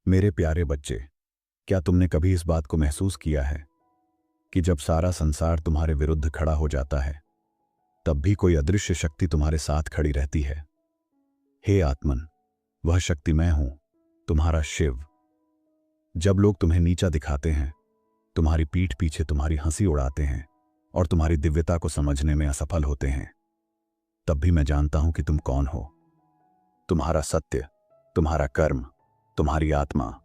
मेरे प्यारे बच्चे, क्या तुमने कभी इस बात को महसूस किया है कि जब सारा संसार तुम्हारे विरुद्ध खड़ा हो जाता है, तब भी कोई अदृश्य शक्ति तुम्हारे साथ खड़ी रहती है? हे आत्मन, वह शक्ति मैं हूं, तुम्हारा शिव। जब लोग तुम्हें नीचा दिखाते हैं, तुम्हारी पीठ पीछे तुम्हारी हंसी उड़ाते हैं और तुम्हारी दिव्यता को समझने में असफल होते हैं, तब भी मैं जानता हूं कि तुम कौन हो। तुम्हारा सत्य, तुम्हारा कर्म, तुम्हारी आत्मा,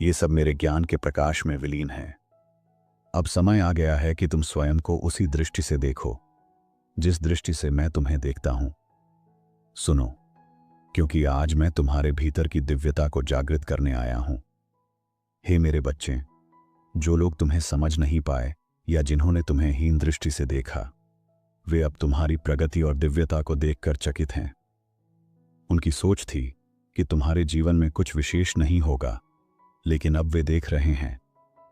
ये सब मेरे ज्ञान के प्रकाश में विलीन है। अब समय आ गया है कि तुम स्वयं को उसी दृष्टि से देखो जिस दृष्टि से मैं तुम्हें देखता हूं। सुनो, क्योंकि आज मैं तुम्हारे भीतर की दिव्यता को जागृत करने आया हूं। हे मेरे बच्चे, जो लोग तुम्हें समझ नहीं पाए या जिन्होंने तुम्हें हीन दृष्टि से देखा, वे अब तुम्हारी प्रगति और दिव्यता को देखकर चकित हैं। उनकी सोच थी कि तुम्हारे जीवन में कुछ विशेष नहीं होगा, लेकिन अब वे देख रहे हैं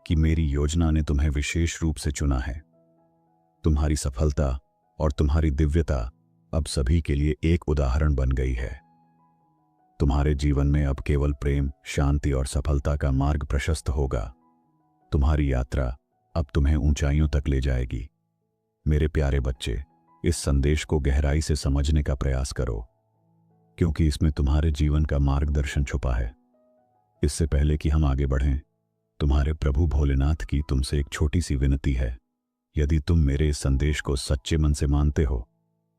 कि मेरी योजना ने तुम्हें विशेष रूप से चुना है। तुम्हारी सफलता और तुम्हारी दिव्यता अब सभी के लिए एक उदाहरण बन गई है। तुम्हारे जीवन में अब केवल प्रेम, शांति और सफलता का मार्ग प्रशस्त होगा। तुम्हारी यात्रा अब तुम्हें ऊंचाइयों तक ले जाएगी। मेरे प्यारे बच्चे, इस संदेश को गहराई से समझने का प्रयास करो, क्योंकि इसमें तुम्हारे जीवन का मार्गदर्शन छुपा है। इससे पहले कि हम आगे बढ़ें, तुम्हारे प्रभु भोलेनाथ की तुमसे एक छोटी सी विनती है। यदि तुम मेरे इस संदेश को सच्चे मन से मानते हो,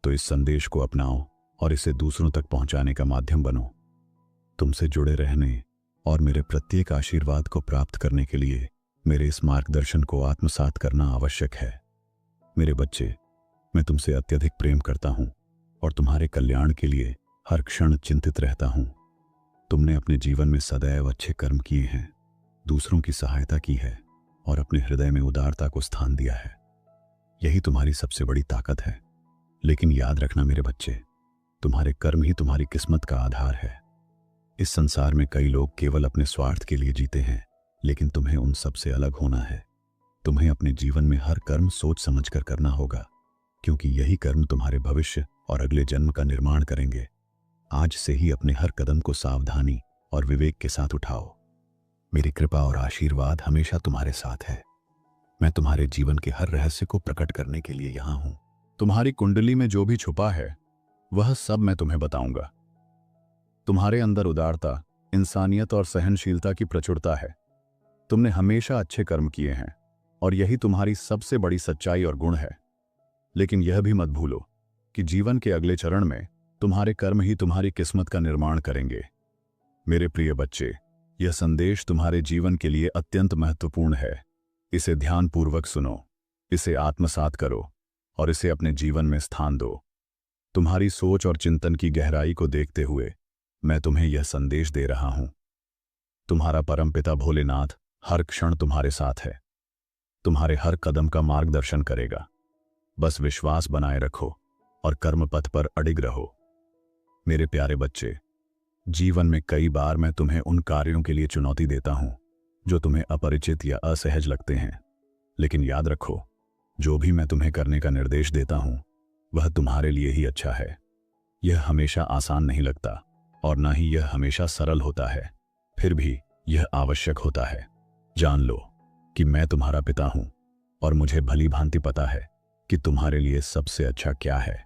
तो इस संदेश को अपनाओ और इसे दूसरों तक पहुंचाने का माध्यम बनो। तुमसे जुड़े रहने और मेरे प्रत्येक आशीर्वाद को प्राप्त करने के लिए मेरे इस मार्गदर्शन को आत्मसात करना आवश्यक है। मेरे बच्चे, मैं तुमसे अत्यधिक प्रेम करता हूं और तुम्हारे कल्याण के लिए हर क्षण चिंतित रहता हूं। तुमने अपने जीवन में सदैव अच्छे कर्म किए हैं, दूसरों की सहायता की है और अपने हृदय में उदारता को स्थान दिया है। यही तुम्हारी सबसे बड़ी ताकत है। लेकिन याद रखना मेरे बच्चे, तुम्हारे कर्म ही तुम्हारी किस्मत का आधार है। इस संसार में कई लोग केवल अपने स्वार्थ के लिए जीते हैं, लेकिन तुम्हें उन सब से अलग होना है। तुम्हें अपने जीवन में हर कर्म सोच समझकर करना होगा, क्योंकि यही कर्म तुम्हारे भविष्य और अगले जन्म का निर्माण करेंगे। आज से ही अपने हर कदम को सावधानी और विवेक के साथ उठाओ। मेरी कृपा और आशीर्वाद हमेशा तुम्हारे साथ है। मैं तुम्हारे जीवन के हर रहस्य को प्रकट करने के लिए यहां हूं। तुम्हारी कुंडली में जो भी छुपा है, वह सब मैं तुम्हें बताऊंगा। तुम्हारे अंदर उदारता, इंसानियत और सहनशीलता की प्रचुरता है। तुमने हमेशा अच्छे कर्म किए हैं और यही तुम्हारी सबसे बड़ी सच्चाई और गुण है। लेकिन यह भी मत भूलो कि जीवन के अगले चरण में तुम्हारे कर्म ही तुम्हारी किस्मत का निर्माण करेंगे। मेरे प्रिय बच्चे, यह संदेश तुम्हारे जीवन के लिए अत्यंत महत्वपूर्ण है। इसे ध्यानपूर्वक सुनो, इसे आत्मसात करो और इसे अपने जीवन में स्थान दो। तुम्हारी सोच और चिंतन की गहराई को देखते हुए मैं तुम्हें यह संदेश दे रहा हूं। तुम्हारा परमपिता भोलेनाथ हर क्षण तुम्हारे साथ है, तुम्हारे हर कदम का मार्गदर्शन करेगा। बस विश्वास बनाए रखो और कर्म पथ पर अडिग रहो। मेरे प्यारे बच्चे, जीवन में कई बार मैं तुम्हें उन कार्यों के लिए चुनौती देता हूं जो तुम्हें अपरिचित या असहज लगते हैं। लेकिन याद रखो, जो भी मैं तुम्हें करने का निर्देश देता हूं, वह तुम्हारे लिए ही अच्छा है। यह हमेशा आसान नहीं लगता और ना ही यह हमेशा सरल होता है, फिर भी यह आवश्यक होता है। जान लो कि मैं तुम्हारा पिता हूं और मुझे भली भांति पता है कि तुम्हारे लिए सबसे अच्छा क्या है।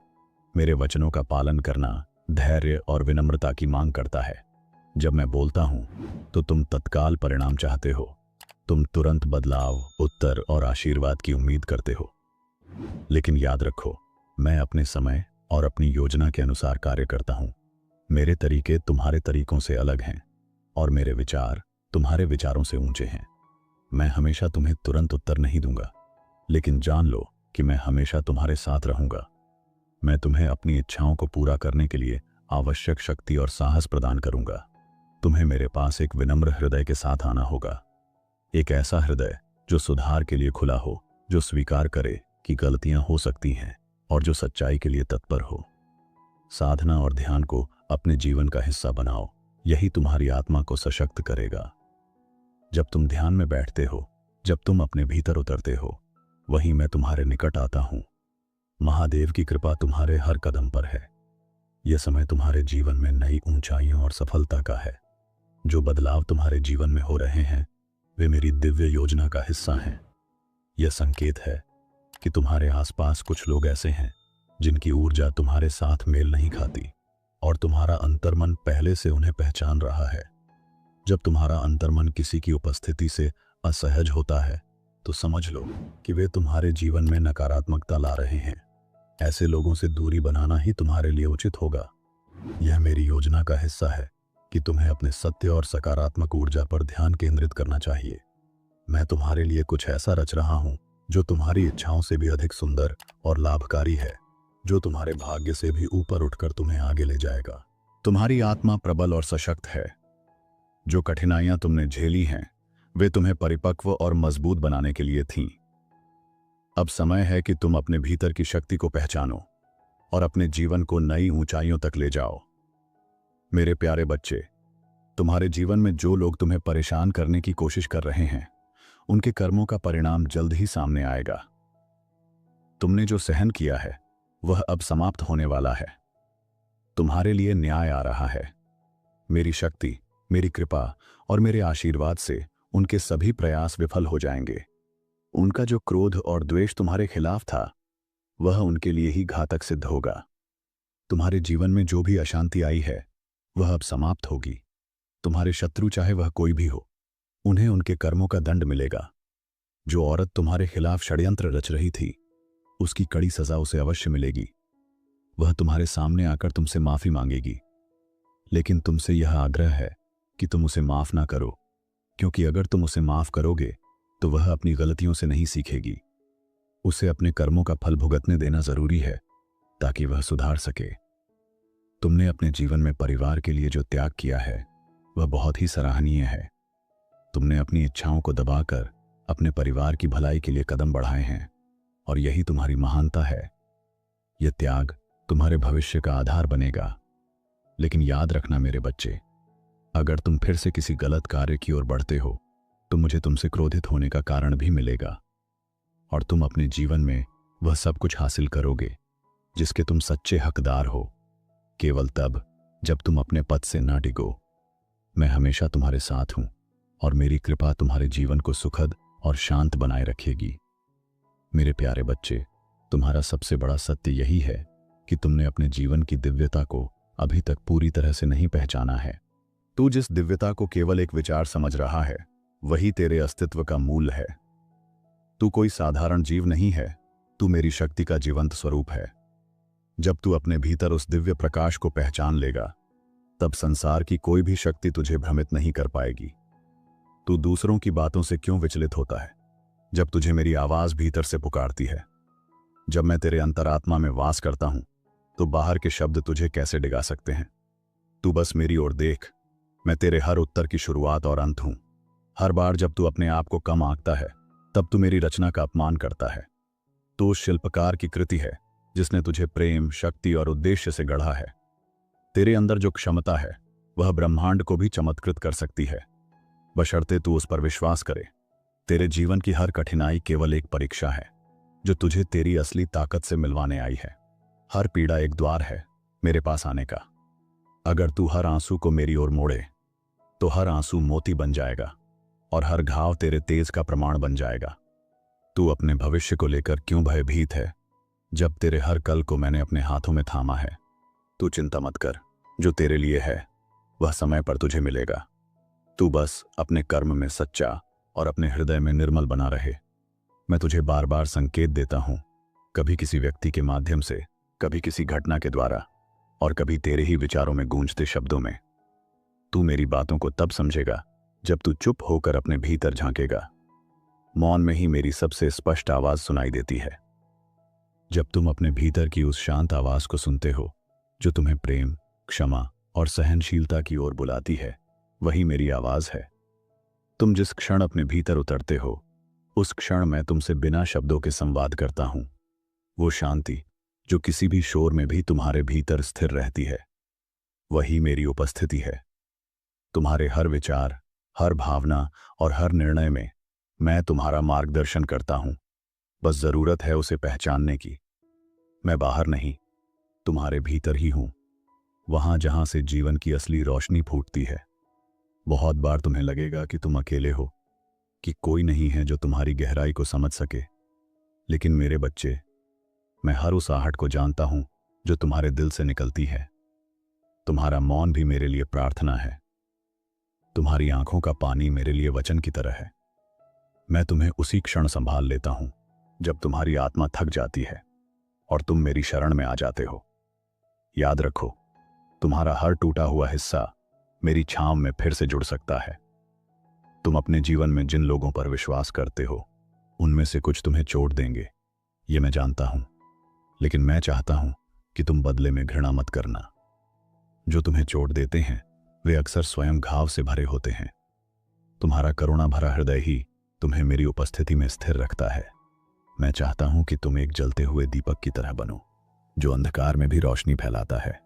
मेरे वचनों का पालन करना धैर्य और विनम्रता की मांग करता है। जब मैं बोलता हूं तो तुम तत्काल परिणाम चाहते हो। तुम तुरंत बदलाव, उत्तर और आशीर्वाद की उम्मीद करते हो। लेकिन याद रखो, मैं अपने समय और अपनी योजना के अनुसार कार्य करता हूं। मेरे तरीके तुम्हारे तरीकों से अलग हैं और मेरे विचार तुम्हारे विचारों से ऊंचे हैं। मैं हमेशा तुम्हें तुरंत उत्तर नहीं दूंगा, लेकिन जान लो कि मैं हमेशा तुम्हारे साथ रहूंगा। मैं तुम्हें अपनी इच्छाओं को पूरा करने के लिए आवश्यक शक्ति और साहस प्रदान करूंगा। तुम्हें मेरे पास एक विनम्र हृदय के साथ आना होगा, एक ऐसा हृदय जो सुधार के लिए खुला हो, जो स्वीकार करे कि गलतियां हो सकती हैं और जो सच्चाई के लिए तत्पर हो। साधना और ध्यान को अपने जीवन का हिस्सा बनाओ, यही तुम्हारी आत्मा को सशक्त करेगा। जब तुम ध्यान में बैठते हो, जब तुम अपने भीतर उतरते हो, वहीं मैं तुम्हारे निकट आता हूं। महादेव की कृपा तुम्हारे हर कदम पर है। यह समय तुम्हारे जीवन में नई ऊंचाइयों और सफलता का है। जो बदलाव तुम्हारे जीवन में हो रहे हैं वे मेरी दिव्य योजना का हिस्सा हैं। यह संकेत है कि तुम्हारे आसपास कुछ लोग ऐसे हैं जिनकी ऊर्जा तुम्हारे साथ मेल नहीं खाती और तुम्हारा अंतर्मन पहले से उन्हें पहचान रहा है। जब तुम्हारा अंतर्मन किसी की उपस्थिति से असहज होता है तो समझ लो कि वे तुम्हारे जीवन में नकारात्मकता ला रहे हैं। ऐसे लोगों से दूरी बनाना ही तुम्हारे लिए उचित होगा। यह मेरी योजना का हिस्सा है कि तुम्हें अपने सत्य और सकारात्मक ऊर्जा पर ध्यान केंद्रित करना चाहिए। मैं तुम्हारे लिए कुछ ऐसा रच रहा हूं जो तुम्हारी इच्छाओं से भी अधिक सुंदर और लाभकारी है, जो तुम्हारे भाग्य से भी ऊपर उठकर तुम्हें आगे ले जाएगा। तुम्हारी आत्मा प्रबल और सशक्त है। जो कठिनाइयां तुमने झेली हैं वे तुम्हें परिपक्व और मजबूत बनाने के लिए थीं। अब समय है कि तुम अपने भीतर की शक्ति को पहचानो और अपने जीवन को नई ऊंचाइयों तक ले जाओ। मेरे प्यारे बच्चे, तुम्हारे जीवन में जो लोग तुम्हें परेशान करने की कोशिश कर रहे हैं उनके कर्मों का परिणाम जल्द ही सामने आएगा। तुमने जो सहन किया है वह अब समाप्त होने वाला है। तुम्हारे लिए न्याय आ रहा है। मेरी शक्ति, मेरी कृपा और मेरे आशीर्वाद से उनके सभी प्रयास विफल हो जाएंगे। उनका जो क्रोध और द्वेष तुम्हारे खिलाफ था वह उनके लिए ही घातक सिद्ध होगा। तुम्हारे जीवन में जो भी अशांति आई है वह अब समाप्त होगी। तुम्हारे शत्रु चाहे वह कोई भी हो, उन्हें उनके कर्मों का दंड मिलेगा। जो औरत तुम्हारे खिलाफ षड्यंत्र रच रही थी उसकी कड़ी सजा उसे अवश्य मिलेगी। वह तुम्हारे सामने आकर तुमसे माफी मांगेगी, लेकिन तुमसे यह आग्रह है कि तुम उसे माफ ना करो, क्योंकि अगर तुम उसे माफ करोगे तो वह अपनी गलतियों से नहीं सीखेगी। उसे अपने कर्मों का फल भुगतने देना जरूरी है ताकि वह सुधार सके। तुमने अपने जीवन में परिवार के लिए जो त्याग किया है वह बहुत ही सराहनीय है। तुमने अपनी इच्छाओं को दबाकर अपने परिवार की भलाई के लिए कदम बढ़ाए हैं और यही तुम्हारी महानता है। यह त्याग तुम्हारे भविष्य का आधार बनेगा। लेकिन याद रखना मेरे बच्चे, अगर तुम फिर से किसी गलत कार्य की ओर बढ़ते हो तो मुझे तुमसे क्रोधित होने का कारण भी मिलेगा और तुम अपने जीवन में वह सब कुछ हासिल करोगे जिसके तुम सच्चे हकदार हो, केवल तब जब तुम अपने पद से ना डिगो। मैं हमेशा तुम्हारे साथ हूं और मेरी कृपा तुम्हारे जीवन को सुखद और शांत बनाए रखेगी। मेरे प्यारे बच्चे, तुम्हारा सबसे बड़ा सत्य यही है कि तुमने अपने जीवन की दिव्यता को अभी तक पूरी तरह से नहीं पहचाना है। तू जिस दिव्यता को केवल एक विचार समझ रहा है वही तेरे अस्तित्व का मूल है। तू कोई साधारण जीव नहीं है, तू मेरी शक्ति का जीवंत स्वरूप है। जब तू अपने भीतर उस दिव्य प्रकाश को पहचान लेगा तब संसार की कोई भी शक्ति तुझे भ्रमित नहीं कर पाएगी। तू दूसरों की बातों से क्यों विचलित होता है जब तुझे मेरी आवाज भीतर से पुकारती है? जब मैं तेरे अंतरात्मा में वास करता हूं तो बाहर के शब्द तुझे कैसे डिगा सकते हैं? तू बस मेरी ओर देख। मैं तेरे हर उत्तर की शुरुआत और अंत हूं। हर बार जब तू अपने आप को कम आंकता है तब तू मेरी रचना का अपमान करता है। तू उस शिल्पकार की कृति है जिसने तुझे प्रेम, शक्ति और उद्देश्य से गढ़ा है। तेरे अंदर जो क्षमता है वह ब्रह्मांड को भी चमत्कृत कर सकती है, बशर्ते तू उस पर विश्वास करे। तेरे जीवन की हर कठिनाई केवल एक परीक्षा है जो तुझे तेरी असली ताकत से मिलवाने आई है। हर पीड़ा एक द्वार है मेरे पास आने का। अगर तू हर आंसू को मेरी ओर मोड़े तो हर आंसू मोती बन जाएगा और हर घाव तेरे तेज का प्रमाण बन जाएगा। तू अपने भविष्य को लेकर क्यों भयभीत है जब तेरे हर कल को मैंने अपने हाथों में थामा है? तू चिंता मत कर, जो तेरे लिए है वह समय पर तुझे मिलेगा। तू बस अपने कर्म में सच्चा और अपने हृदय में निर्मल बना रहे। मैं तुझे बार बार संकेत देता हूं, कभी किसी व्यक्ति के माध्यम से, कभी किसी घटना के द्वारा और कभी तेरे ही विचारों में गूंजते शब्दों में। तू मेरी बातों को तब समझेगा जब तू चुप होकर अपने भीतर झांकेगा। मौन में ही मेरी सबसे स्पष्ट आवाज सुनाई देती है। जब तुम अपने भीतर की उस शांत आवाज को सुनते हो जो तुम्हें प्रेम, क्षमा और सहनशीलता की ओर बुलाती है, वही मेरी आवाज है। तुम जिस क्षण अपने भीतर उतरते हो उस क्षण मैं तुमसे बिना शब्दों के संवाद करता हूं। वो शांति जो किसी भी शोर में भी तुम्हारे भीतर स्थिर रहती है, वही मेरी उपस्थिति है। तुम्हारे हर विचार, हर भावना और हर निर्णय में मैं तुम्हारा मार्गदर्शन करता हूं। बस जरूरत है उसे पहचानने की। मैं बाहर नहीं, तुम्हारे भीतर ही हूं, वहां जहां से जीवन की असली रोशनी फूटती है। बहुत बार तुम्हें लगेगा कि तुम अकेले हो, कि कोई नहीं है जो तुम्हारी गहराई को समझ सके। लेकिन मेरे बच्चे, मैं हर उस आहट को जानता हूं जो तुम्हारे दिल से निकलती है। तुम्हारा मौन भी मेरे लिए प्रार्थना है। तुम्हारी आंखों का पानी मेरे लिए वचन की तरह है। मैं तुम्हें उसी क्षण संभाल लेता हूं जब तुम्हारी आत्मा थक जाती है और तुम मेरी शरण में आ जाते हो। याद रखो, तुम्हारा हर टूटा हुआ हिस्सा मेरी छांव में फिर से जुड़ सकता है। तुम अपने जीवन में जिन लोगों पर विश्वास करते हो, उनमें से कुछ तुम्हें चोट देंगे, ये मैं जानता हूं। लेकिन मैं चाहता हूं कि तुम बदले में घृणा मत करना। जो तुम्हें चोट देते हैं वे अक्सर स्वयं घाव से भरे होते हैं। तुम्हारा करुणा भरा हृदय ही तुम्हें मेरी उपस्थिति में स्थिर रखता है। मैं चाहता हूं कि तुम एक जलते हुए दीपक की तरह बनो, जो अंधकार में भी रोशनी फैलाता है।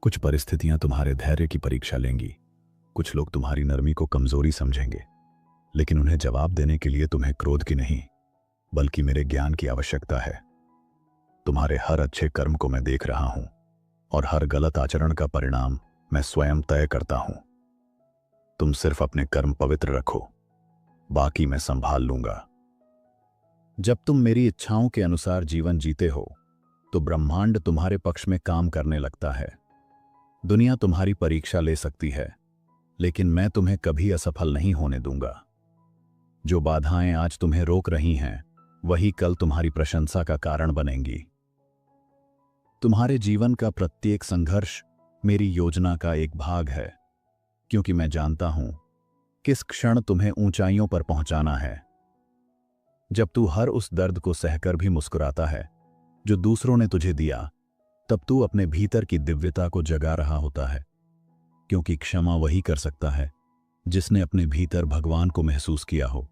कुछ परिस्थितियां तुम्हारे धैर्य की परीक्षा लेंगी, कुछ लोग तुम्हारी नरमी को कमजोरी समझेंगे, लेकिन उन्हें जवाब देने के लिए तुम्हें क्रोध की नहीं, बल्कि मेरे ज्ञान की आवश्यकता है। तुम्हारे हर अच्छे कर्म को मैं देख रहा हूं और हर गलत आचरण का परिणाम मैं स्वयं तय करता हूं। तुम सिर्फ अपने कर्म पवित्र रखो, बाकी मैं संभाल लूंगा। जब तुम मेरी इच्छाओं के अनुसार जीवन जीते हो तो ब्रह्मांड तुम्हारे पक्ष में काम करने लगता है। दुनिया तुम्हारी परीक्षा ले सकती है, लेकिन मैं तुम्हें कभी असफल नहीं होने दूंगा। जो बाधाएं आज तुम्हें रोक रही हैं, वही कल तुम्हारी प्रशंसा का कारण बनेंगी। तुम्हारे जीवन का प्रत्येक संघर्ष मेरी योजना का एक भाग है, क्योंकि मैं जानता हूं किस क्षण तुम्हें ऊंचाइयों पर पहुंचाना है। जब तू हर उस दर्द को सहकर भी मुस्कुराता है जो दूसरों ने तुझे दिया, तब तू अपने भीतर की दिव्यता को जगा रहा होता है, क्योंकि क्षमा वही कर सकता है जिसने अपने भीतर भगवान को महसूस किया हो।